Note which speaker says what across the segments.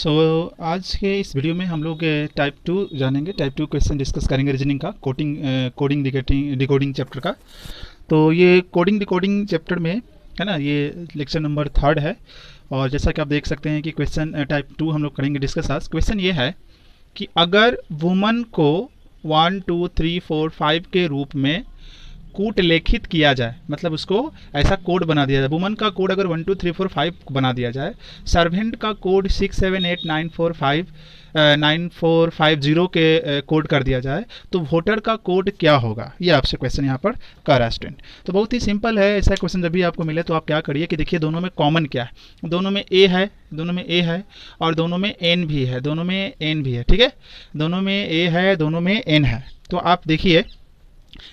Speaker 1: आज के इस वीडियो में हम लोग टाइप 2 जानेंगे। टाइप 2 क्वेश्चन डिस्कस करेंगे रीजनिंग का, कोडिंग डिकोडिंग चैप्टर का। तो ये कोडिंग डिकोडिंग चैप्टर में है ना, ये लेक्चर नंबर 3 है। और जैसा कि आप देख सकते हैं कि क्वेश्चन टाइप 2 हम लोग करेंगे डिस्कस आज। क्वेश्चन ये है कि अगर वुमन को 1 2 3 4 5 के रूप में कूट लेखित किया जाए, मतलब उसको ऐसा कोड बना दिया जाए। वुमन का कोड अगर 1 2 3 4 5 बना दिया जाए, सर्वेंट का कोड 6 7 8 9 4 5 9 4 5 0 के कोड कर दिया जाए, तो वोटर का कोड क्या होगा, ये आपसे क्वेश्चन यहाँ पर कर रहा है स्टूडेंट। तो बहुत ही सिंपल है। ऐसा क्वेश्चन जब भी आपको मिले तो आप क्या करिए कि देखिए दोनों में कॉमन क्या है। दोनों में ए है, दोनों में ए है और दोनों में एन भी है, दोनों में एन भी है। ठीक है, दोनों में ए है, दोनों में एन है। तो आप देखिए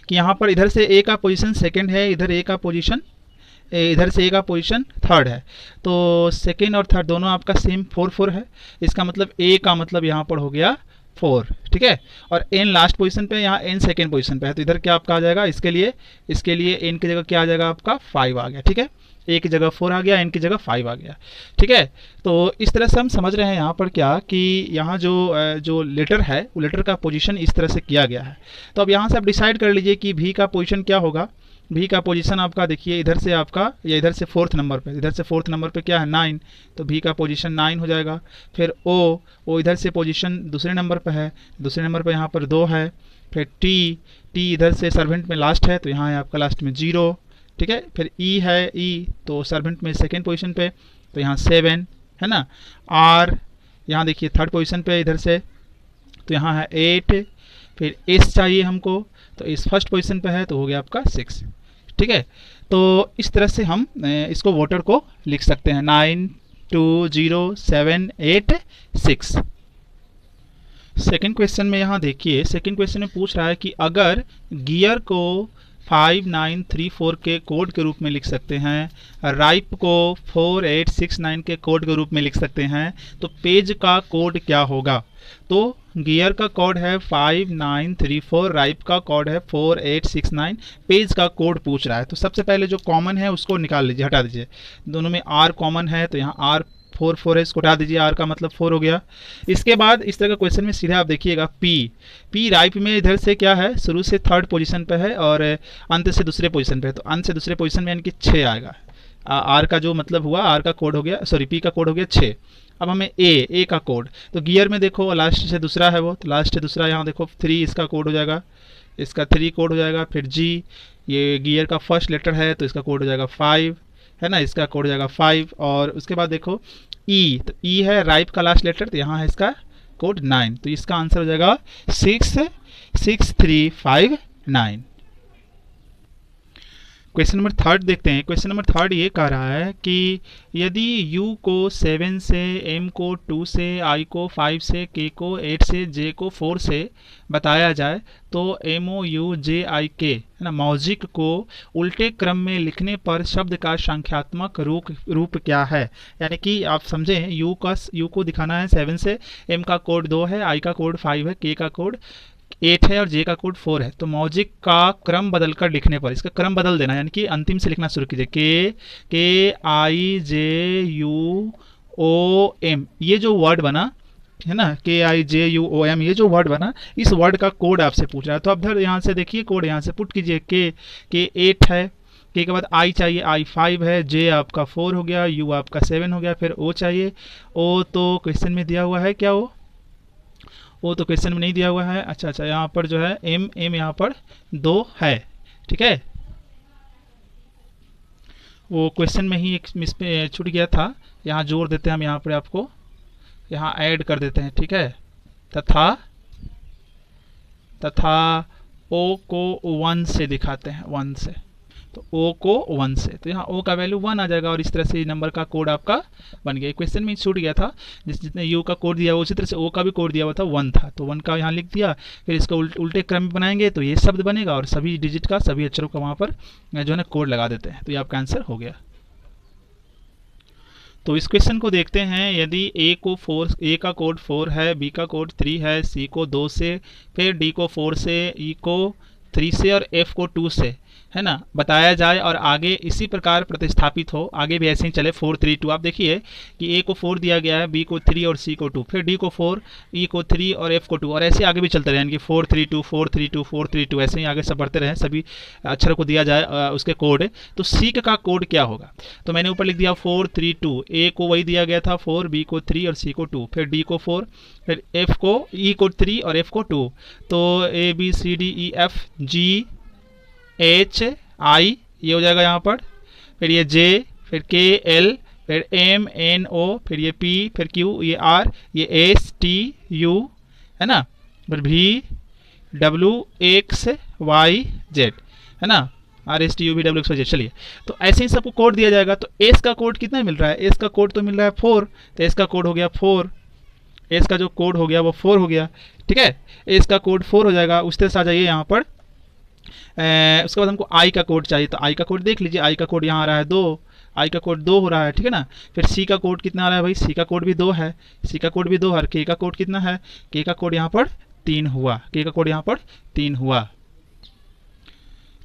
Speaker 1: कि यहाँ पर इधर से ए का पोजीशन सेकंड है, इधर ए का पोजीशन, इधर से ए का पोजीशन थर्ड है। तो सेकंड और थर्ड दोनों आपका सेम 4 4 है। इसका मतलब ए का मतलब यहाँ पर हो गया 4। ठीक है, और एन लास्ट पोजीशन पे, यहाँ एन सेकंड पोजीशन पे है, तो इधर क्या आपका आ जाएगा, इसके लिए एन की जगह क्या आ जाएगा आपका 5 आ गया। ठीक है, ए की जगह 4 आ गया, एन की जगह 5 आ गया। ठीक है, तो इस तरह से हम समझ रहे हैं यहाँ पर क्या कि यहाँ जो लेटर है वो लेटर का पोजीशन इस तरह से किया गया है। तो अब यहाँ से आप डिसाइड कर लीजिए कि भी का पोजीशन क्या होगा। भी का पोजीशन आपका देखिए इधर से आपका, या इधर से 4th नंबर पे, इधर से 4th नंबर पे क्या है 9, तो भी का पोजीशन 9 हो जाएगा। फिर ओ इधर से पोजीशन दूसरे नंबर पे है, दूसरे नंबर पे यहाँ पर 2 है। फिर टी इधर से सर्वेंट में लास्ट है, तो यहाँ है आपका लास्ट में 0। ठीक है, फिर ई है, ई तो सर्वेंट में सेकेंड पोजीशन पे, तो यहाँ 7 है ना। आर यहाँ देखिए थर्ड पोजीशन पे इधर से, तो यहाँ है 8। फिर एस चाहिए हमको, तो इस फर्स्ट पोजीशन पे है, तो हो गया आपका 6। ठीक है, तो इस तरह से हम इसको वोटर को लिख सकते हैं 9 2 0 7 8 6। सेकेंड क्वेश्चन में यहाँ देखिए, सेकेंड क्वेश्चन में पूछ रहा है कि अगर गियर को 5 9 3 4 के कोड के रूप में लिख सकते हैं, राइप को 4 8 6 9 के कोड के रूप में लिख सकते हैं, तो पेज का कोड क्या होगा। तो गियर का कोड है 5 9 3 4, राइप का कोड है 4 8 6 9, पेज का कोड पूछ रहा है। तो सबसे पहले जो कॉमन है उसको निकाल लीजिए, हटा दीजिए। दोनों में आर कॉमन है, तो यहाँ आर 4 4 है, इसको हटा दीजिए, आर का मतलब 4 हो गया। इसके बाद इस तरह का क्वेश्चन में सीधा आप देखिएगा पी राइप में इधर से क्या है, शुरू से थर्ड पोजीशन पे है और अंत से दूसरे पोजीशन पे है, तो अंत से दूसरे पोजीशन में यानी कि 6 आएगा। आर का जो मतलब हुआ, आर का कोड हो गया, सॉरी पी का कोड हो गया 6। अब हमें ए का कोड, तो गियर में देखो लास्ट से दूसरा है वो, तो लास्ट से दूसरा यहाँ देखो 3 इसका कोड हो जाएगा, इसका 3 कोड हो जाएगा। फिर जी, ये गियर का फर्स्ट लेटर है, तो इसका कोड हो जाएगा 5 है ना, इसका कोड हो जाएगा 5। और उसके बाद देखो ई, तो ई है राइप का लास्ट लेटर, तो यहाँ है इसका कोड 9, तो इसका आंसर हो जाएगा 6 6 3 5 9। क्वेश्चन नंबर 3 देखते हैं। क्वेश्चन नंबर 3 ये कह रहा है कि यदि u को 7 से, m को 2 से, i को 5 से, k को 8 से, j को 4 से बताया जाए, तो MOUJIK है ना, मौजिक को उल्टे क्रम में लिखने पर शब्द का संख्यात्मक रूप क्या है। यानी कि आप समझें, u को दिखाना है 7 से, m का कोड 2 है, i का कोड 5 है, k का कोड 8 है और जे का कोड 4 है। तो मौजिक का क्रम बदलकर लिखने पर, इसका क्रम बदल देना, यानी कि अंतिम से लिखना शुरू कीजिए। के आई जे यू ओ एम, ये जो वर्ड बना है ना, KIJUOM, ये जो वर्ड बना, इस वर्ड का कोड आपसे पूछ रहा है। तो अब इधर यहाँ से देखिए कोड यहाँ से पुट कीजिए। के 8 है, के बाद आई चाहिए, आई 5 है, जे आपका 4 हो गया, यू आपका 7 हो गया। फिर ओ चाहिए, ओ तो क्वेश्चन में दिया हुआ है क्या, वो तो क्वेश्चन में नहीं दिया हुआ है। अच्छा, यहाँ पर जो है एम यहाँ पर 2 है। ठीक है, वो क्वेश्चन में ही एक मिस पे छूट गया था, यहाँ जोड़ देते हैं हम, यहाँ पर आपको यहाँ ऐड कर देते हैं। ठीक है, तथा ओ को 1 से दिखाते हैं, 1 से, तो ओ को 1 से, तो यहाँ ओ का वैल्यू 1 आ जाएगा और इस तरह से नंबर का कोड आपका बन गया। क्वेश्चन में छूट गया था, जितने यू का कोड दिया हुआ उसी तरह से ओ का भी कोड दिया हुआ था 1 था, तो 1 का यहाँ लिख दिया। फिर इसको उल्टे क्रम में बनाएंगे तो ये शब्द बनेगा और सभी डिजिट का, सभी अक्षरों का वहाँ पर जो है ना कोड लगा देते हैं, तो ये आपका आंसर हो गया। तो इस क्वेश्चन को देखते हैं। यदि ए का कोड 4 है, बी का कोड 3 है, सी को 2 से, फिर डी को 4 से, ई को 3 से और एफ को 2 से है ना, बताया जाए और आगे इसी प्रकार प्रतिस्थापित हो, आगे भी ऐसे ही चले 4 3 2। आप देखिए कि ए को 4 दिया गया है, बी को 3 और सी को 2, फिर डी को 4, ई को 3 और एफ को 2, और ऐसे आगे भी चलते रहे, यानी कि 4 3 2 4 3 2 4 3 2, ऐसे ही आगे सब बढ़ते रहे, सभी अक्षरों को दिया जाए उसके कोड। तो सी का कोड क्या होगा, तो मैंने ऊपर लिख दिया 4 3 2, ए को वही दिया गया था 4, बी को 3 और सी को 2, फिर डी को 4, फिर एफ को, ई को 3 और एफ को 2। तो A B C D E F G H I ये हो जाएगा यहाँ पर, फिर ये जे, फिर के एल, फिर एम एन ओ, फिर ये पी, फिर क्यू, ये आर, ये एस टी यू, है ना, फिर भी डब्ल्यू एक्स वाई जेड, है ना, आर एस टी यू भी डब्ल्यू एक्स वाई जेड। चलिए, तो ऐसे ही सबको कोड दिया जाएगा। तो एस का कोड कितना मिल रहा है, एस का कोड तो मिल रहा है 4, तो एस का कोड हो गया 4, एस का जो कोड हो गया वो 4 हो गया, ठीक है, एस का कोड 4 हो जाएगा। उस तरह से आ जाइए यहाँ पर, उसके बाद हमको आई का कोड चाहिए, तो आई का कोड देख लीजिए, आई का कोड यहाँ आ रहा है 2, आई का कोड 2 हो रहा है, ठीक है ना। फिर सी का कोड कितना आ रहा है भाई, सी का कोड भी 2 है, सी का कोड भी 2 है, के का कोड कितना है, के का कोड यहाँ पर 3 हुआ, के का कोड यहाँ पर 3 हुआ।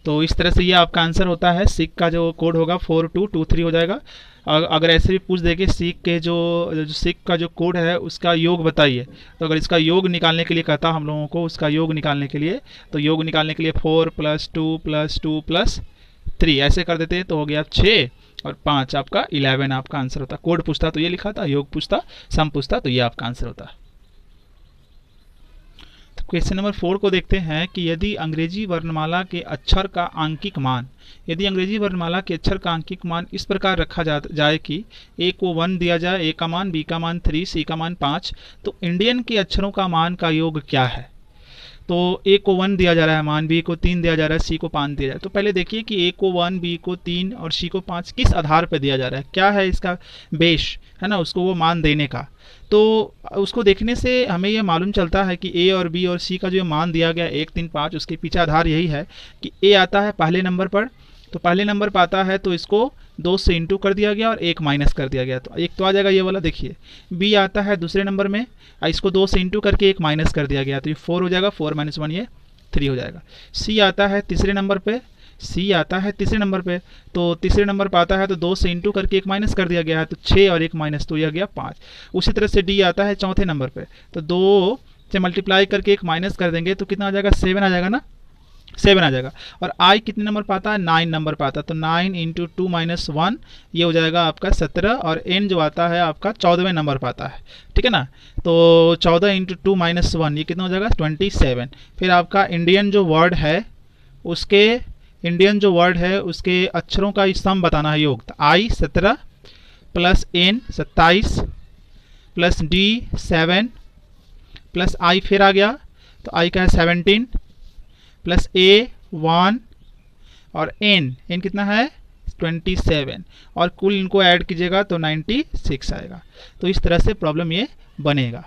Speaker 1: तो इस तरह से ये आपका आंसर होता है, सीक का जो कोड होगा 4223 हो जाएगा। अगर ऐसे भी पूछ देंगे सीक के जो सीक का जो कोड है उसका योग बताइए, तो अगर इसका योग निकालने के लिए कहता हम लोगों को, उसका योग निकालने के लिए, तो योग निकालने के लिए 4 + 2 + 2 + 3 ऐसे कर देते हैं, तो हो गया 6 और 5 आपका 11 आपका आंसर होता। कोड पूछता तो ये लिखा था, योग पूछता, सम पूछता तो ये आपका आंसर होता। क्वेश्चन नंबर 4 को देखते हैं कि यदि अंग्रेजी वर्णमाला के अक्षर का आंकिक मान, यदि अंग्रेजी वर्णमाला के अक्षर का आंकिक मान इस प्रकार रखा जाए कि ए को 1 दिया जाए, ए का मान, बी का मान 3, सी का मान 5, तो इंडियन के अक्षरों का मान का योग क्या है। तो ए को 1 दिया जा रहा है मान, बी को 3 दिया जा रहा है, सी को 5 दिया जा रहा है। तो पहले देखिए कि ए को 1, बी को 3 और सी को 5 किस आधार पर दिया जा रहा है, क्या है इसका बेस, है ना, उसको वो मान देने का। तो उसको देखने से हमें ये मालूम चलता है कि ए और बी और सी का जो मान दिया गया 1 3 5, उसके पीछे आधार यही है कि ए आता है पहले नंबर पर, तो पहले नंबर पर आता है तो इसको 2 से इंटू कर दिया गया और 1 माइनस कर दिया गया, तो एक तो आ जाएगा ये वाला। देखिए बी आता है दूसरे नंबर में, इसको 2 से इंटू करके 1 माइनस कर दिया गया, तो ये 4 हो जाएगा, 4 - 1 ये 3 हो जाएगा। सी आता है तीसरे नंबर पे, सी आता है तीसरे नंबर पे, तो तीसरे नंबर पर आता है तो 2 से इंटू करके 1 माइनस कर दिया गया है, तो 6 और 1 माइनस, तो यह गया 5। उसी तरह से डी आता है चौथे नंबर पे, तो 2 से मल्टीप्लाई करके 1 माइनस कर देंगे तो कितना आ जाएगा, 7 आ जाएगा ना, 7 आ जाएगा। और आई कितने नंबर पर आता है, 9 नंबर पर आता है, तो 9 × 2 - 1 ये हो जाएगा आपका 17, और एन जो आता है आपका 14वें नंबर पर आता है, ठीक है ना। तो 14 × 2 - 1 ये कितना हो जाएगा, 27। फिर आपका इंडियन जो वर्ड है उसके अक्षरों का सम बताना है, योग। आई 17 + एन 27 + डी 7 + आई फिर आ गया, तो आई का है 17 + ए 1 और एन कितना है 27, और कुल इनको ऐड कीजिएगा तो 96 आएगा। तो इस तरह से प्रॉब्लम ये बनेगा।